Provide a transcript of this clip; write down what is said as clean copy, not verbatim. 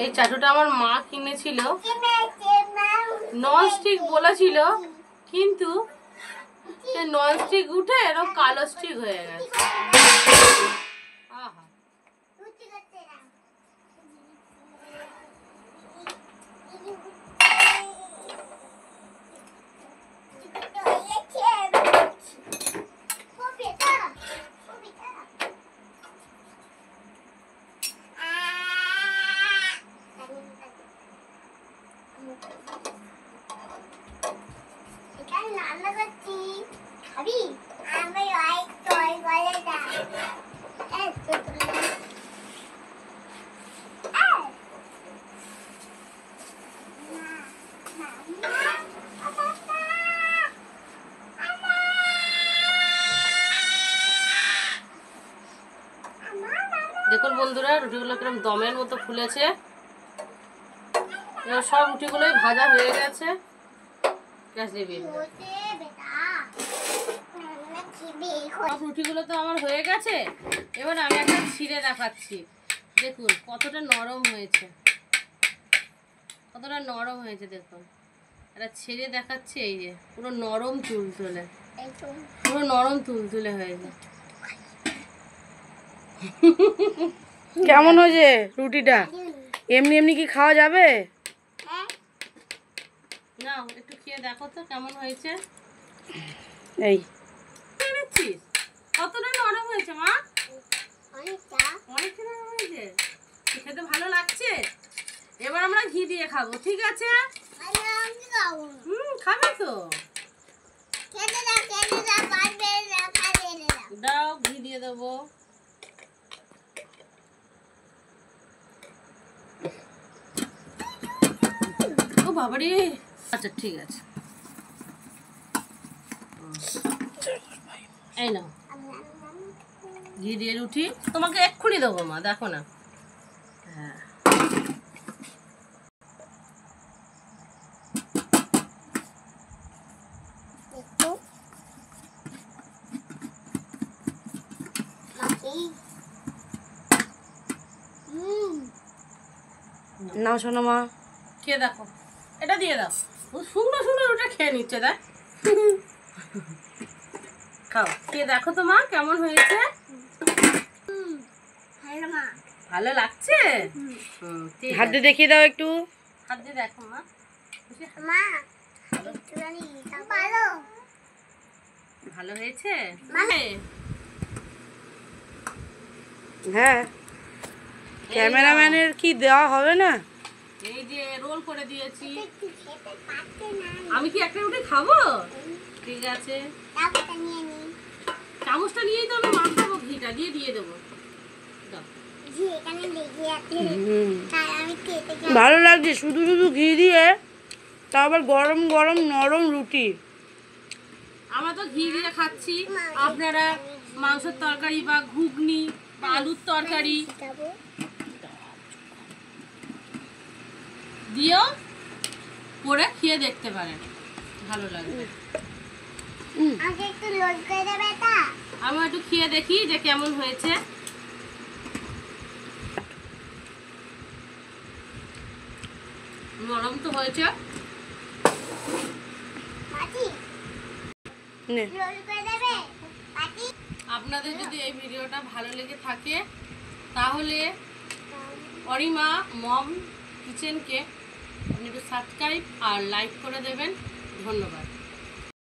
এই চাটুটা আমার মা কিনেছিল, ননস্টিক বলেছিল, কিন্তু ননস্টিক উঠে এরকম কালো স্টিক হয়ে গেছে। আহা দেখুন বন্ধুরা, রুটিগুলো কিরকম দমের মতো ফুলেছে। এবার সব রুটিগুলোই ভাজা হয়ে গেছে। সব রুটিগুলো তো আমার হয়ে গেছে। এবার আমি একটা ছিঁড়ে দেখাচ্ছি, দেখুন কতটা নরম হয়েছে, কতটা নরম হয়েছে। দেখুন এটা ছেড়ে দেখাচ্ছে, এই যে পুরো নরম তুলতুলে, পুরো নরম তুলতুলে হয়েছে। কেমন হয়েছে রুটিটা? এমনি এমনি কি খাওয়া যাবে? না, একটু খেয়ে দেখো তো কেমন হয়েছে। এই কতটা নরম হয়েছে মা? অনেকটা নরম হয়েছে, খেতে ভালো লাগছে। এবার আমরা ঘি দিয়ে খাবো, ঠিক আছে? খাবে তো, দাও ঘি দিয়ে দেবো। ও বাবারে, আচ্ছা ঠিক আছে, এই নাও ঘি দিয়ে রুটি। তোমাকে এক্ষুনি দেবো মা, দেখো না। হ্যাঁ নাও শোনো মা, খেয়ে দেখো, এটা দিয়ে দাও। শুকনো শুকনো রুটি খেয়ে নিচ্ছে, দেখ। খাও, খেয়ে দেখো তো মা কেমন হয়েছে। ভালো লাগছে? হাত দিয়ে দেখিয়ে দাও একটু। হাত দিয়ে দেখো মা। ভালো হয়েছে? হ্যাঁ, ক্যামেরাম্যানের কি দেওয়া হবে না? এই যে রোল করে দিয়েছি। আমি কি একটা রুটি খাবো? ঠিক আছে, চামচটা নিয়েই তো আমি মাখাবো, ঘিটা দিয়ে দিয়ে দেবো। ভালো লাগছে শুধু শুধু ঘি দিয়ে, তা আবার গরম গরম নরম রুটি। আমরা তো ঘি দিয়ে খাচ্ছি, আপনারা মাংসের তরকারি বা ঘুগনি বা আলুর তরকারি দিয়েও করে খেয়ে দেখতে পারেন, ভালো লাগবে। আমি একটু খেয়ে দেখি যে কেমন হয়েছে। নরম তো হয়েছে। আপনাদের যদি এই ভিডিওটা ভালো লেগে থাকে তাহলে অরিমা মম কিচেনকে আপনি একটু সাবস্ক্রাইব আর লাইক করে দেবেন। ধন্যবাদ।